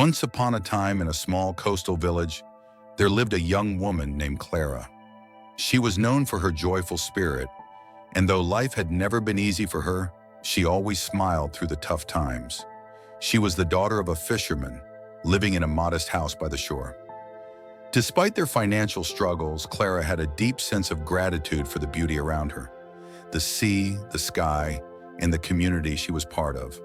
Once upon a time in a small coastal village, there lived a young woman named Clara. She was known for her joyful spirit, and though life had never been easy for her, she always smiled through the tough times. She was the daughter of a fisherman, living in a modest house by the shore. Despite their financial struggles, Clara had a deep sense of gratitude for the beauty around her, the sea, the sky, and the community she was part of.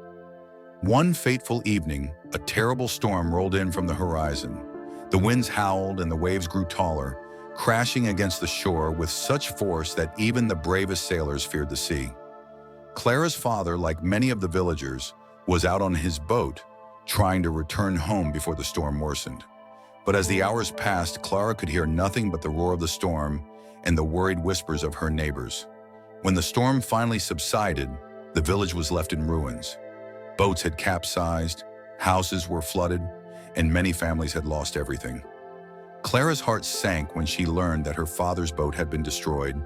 One fateful evening, a terrible storm rolled in from the horizon. The winds howled and the waves grew taller, crashing against the shore with such force that even the bravest sailors feared the sea. Clara's father, like many of the villagers, was out on his boat, trying to return home before the storm worsened. But as the hours passed, Clara could hear nothing but the roar of the storm and the worried whispers of her neighbors. When the storm finally subsided, the village was left in ruins. Boats had capsized, houses were flooded, and many families had lost everything. Clara's heart sank when she learned that her father's boat had been destroyed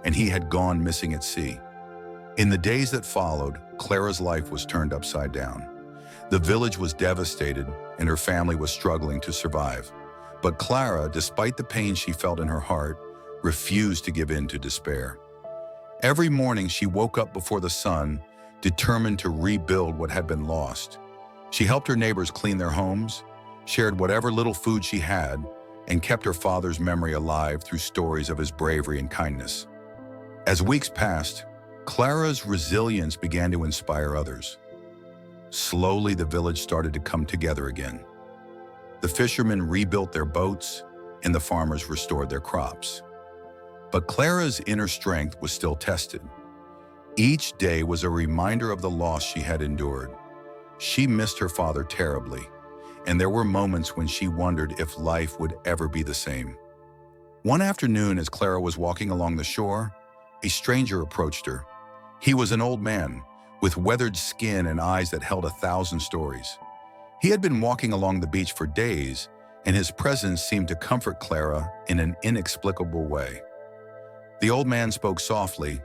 and he had gone missing at sea. In the days that followed, Clara's life was turned upside down. The village was devastated and her family was struggling to survive. But Clara, despite the pain she felt in her heart, refused to give in to despair. Every morning she woke up before the sun, determined to rebuild what had been lost. She helped her neighbors clean their homes, shared whatever little food she had, and kept her father's memory alive through stories of his bravery and kindness. As weeks passed, Clara's resilience began to inspire others. Slowly, the village started to come together again. The fishermen rebuilt their boats, and the farmers restored their crops. But Clara's inner strength was still tested. Each day was a reminder of the loss she had endured. She missed her father terribly, and there were moments when she wondered if life would ever be the same. One afternoon, as Clara was walking along the shore, a stranger approached her. He was an old man, with weathered skin and eyes that held 1,000 stories. He had been walking along the beach for days, and his presence seemed to comfort Clara in an inexplicable way. The old man spoke softly.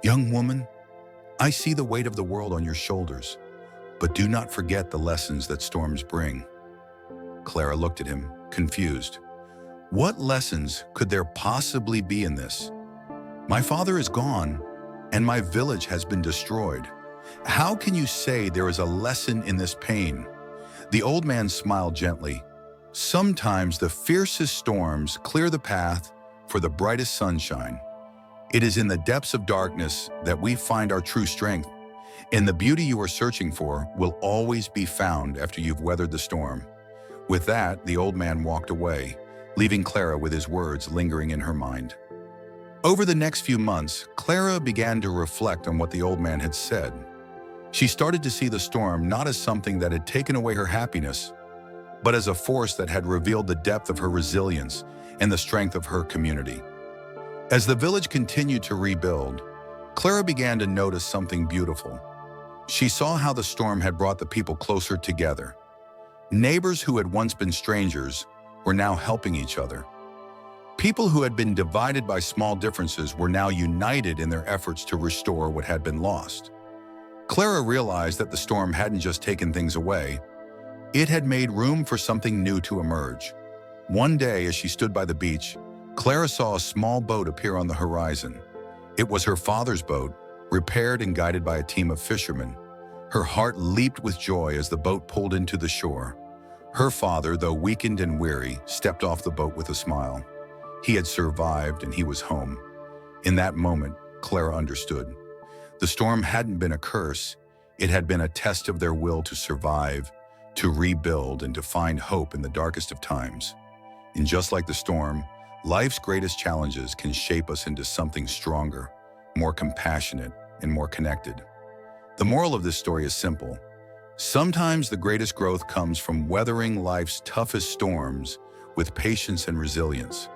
"Young woman, I see the weight of the world on your shoulders, but do not forget the lessons that storms bring." Clara looked at him, confused. What lessons could there possibly be in this? My father is gone, and my village has been destroyed. How can you say there is a lesson in this pain? The old man smiled gently. Sometimes the fiercest storms clear the path for the brightest sunshine. It is in the depths of darkness that we find our true strength, and the beauty you are searching for will always be found after you've weathered the storm. With that, the old man walked away, leaving Clara with his words lingering in her mind. Over the next few months, Clara began to reflect on what the old man had said. She started to see the storm not as something that had taken away her happiness, but as a force that had revealed the depth of her resilience and the strength of her community. As the village continued to rebuild, Clara began to notice something beautiful. She saw how the storm had brought the people closer together. Neighbors who had once been strangers were now helping each other. People who had been divided by small differences were now united in their efforts to restore what had been lost. Clara realized that the storm hadn't just taken things away, it had made room for something new to emerge. One day, as she stood by the beach, Clara saw a small boat appear on the horizon. It was her father's boat, repaired and guided by a team of fishermen. Her heart leaped with joy as the boat pulled into the shore. Her father, though weakened and weary, stepped off the boat with a smile. He had survived and he was home. In that moment, Clara understood. The storm hadn't been a curse, it had been a test of their will to survive, to rebuild, and to find hope in the darkest of times. And just like the storm, life's greatest challenges can shape us into something stronger, more compassionate, and more connected. The moral of this story is simple. Sometimes the greatest growth comes from weathering life's toughest storms with patience and resilience.